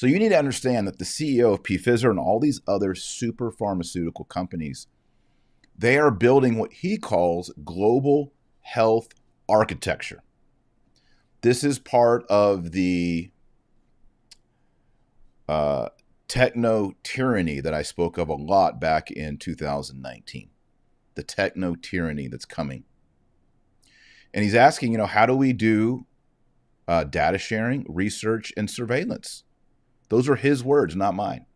So you need to understand that the CEO of Pfizer and all these other super pharmaceutical companies, they are building what he calls global health architecture. This is part of the techno tyranny that I spoke of a lot back in 2019. The techno tyranny that's coming. And he's asking, how do we do data sharing, research, and surveillance? Those are his words, not mine.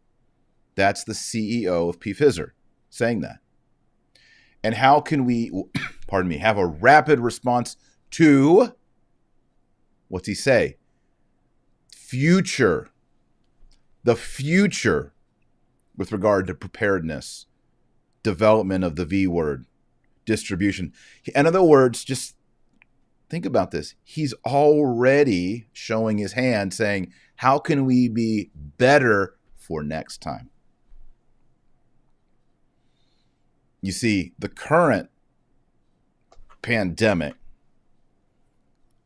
That's the CEO of Pfizer saying that. And how can we, have a rapid response to, what's he say? The future with regard to preparedness, development of the V word, distribution. In other words, just think about this. He's already showing his hand saying, how can we be better for next time? You see, the current pandemic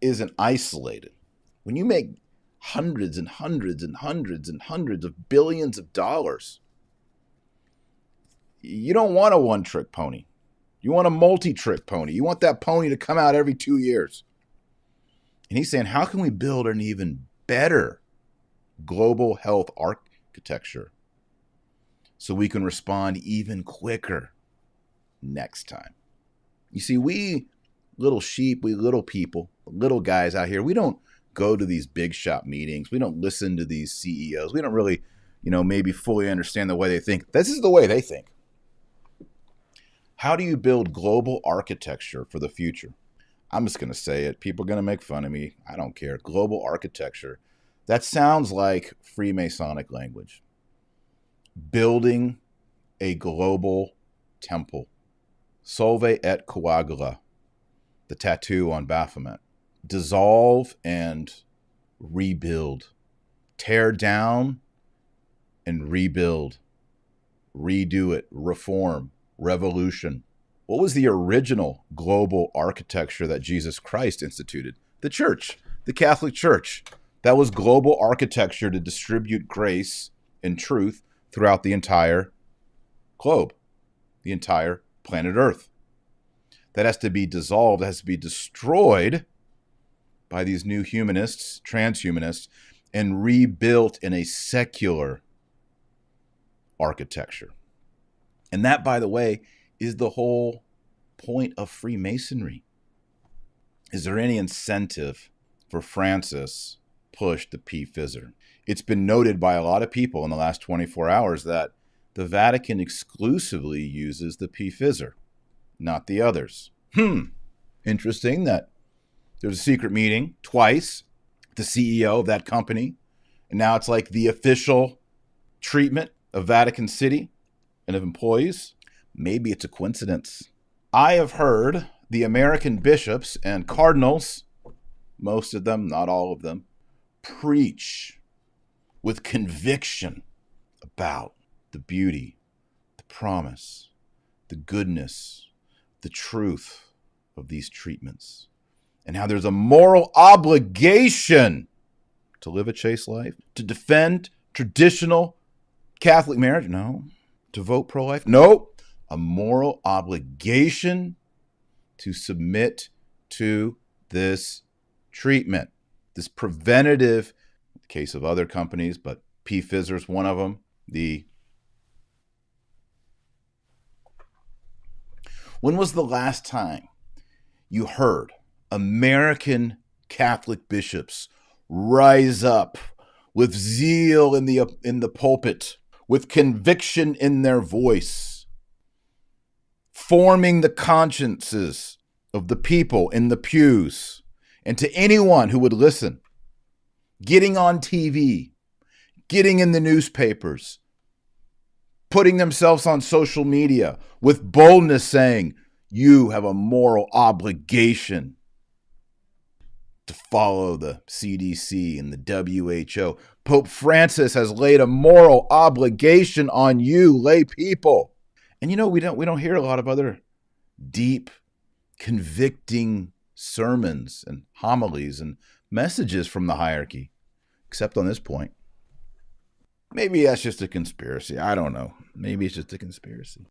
isn't isolated. When you make hundreds and hundreds and hundreds and hundreds of billions of dollars, you don't want a one-trick pony. You want a multi-trick pony. You want that pony to come out every 2 years. And he's saying, how can we build an even better global health architecture so we can respond even quicker next time? You see, we little sheep, we little people, little guys out here, we don't go to these big shop meetings. We don't listen to these CEOs. We don't really, maybe fully understand the way they think. This is the way they think. How do you build global architecture for the future? I'm just going to say it. People are going to make fun of me. I don't care. Global architecture. That sounds like Freemasonic language. Building a global temple. Solve et coagula. The tattoo on Baphomet. Dissolve and rebuild. Tear down and rebuild. Redo it. Reform. Revolution. What was the original global architecture that Jesus Christ instituted? The church, the Catholic Church. That was global architecture to distribute grace and truth throughout the entire globe, the entire planet Earth. That has to be dissolved, that has to be destroyed by these new humanists, transhumanists, and rebuilt in a secular architecture. And that, by the way, is the whole point of Freemasonry. Is there any incentive for Francis push the Pfizer? It's been noted by a lot of people in the last 24 hours that the Vatican exclusively uses the Pfizer, not the others. Interesting that there's a secret meeting twice, the CEO of that company, and now it's like the official treatment of Vatican City and of employees. Maybe it's a coincidence. I have heard the American bishops and cardinals, most of them, not all of them, preach with conviction about the beauty, the promise, the goodness, the truth of these treatments, and how there's a moral obligation to live a chaste life, to defend traditional Catholic marriage. No. To vote pro-life? No. A moral obligation to submit to this treatment, this preventative, in the case of other companies, but Pfizer is one of them. When was the last time you heard American Catholic bishops rise up with zeal in the pulpit, with conviction in their voice, forming the consciences of the people in the pews, and to anyone who would listen, getting on TV, getting in the newspapers, putting themselves on social media with boldness saying, you have a moral obligation to follow the CDC and the WHO. Pope Francis has laid a moral obligation on you, lay people. And we don't hear a lot of other deep, convicting sermons and homilies and messages from the hierarchy, except on this point. Maybe that's just a conspiracy. I don't know. Maybe it's just a conspiracy.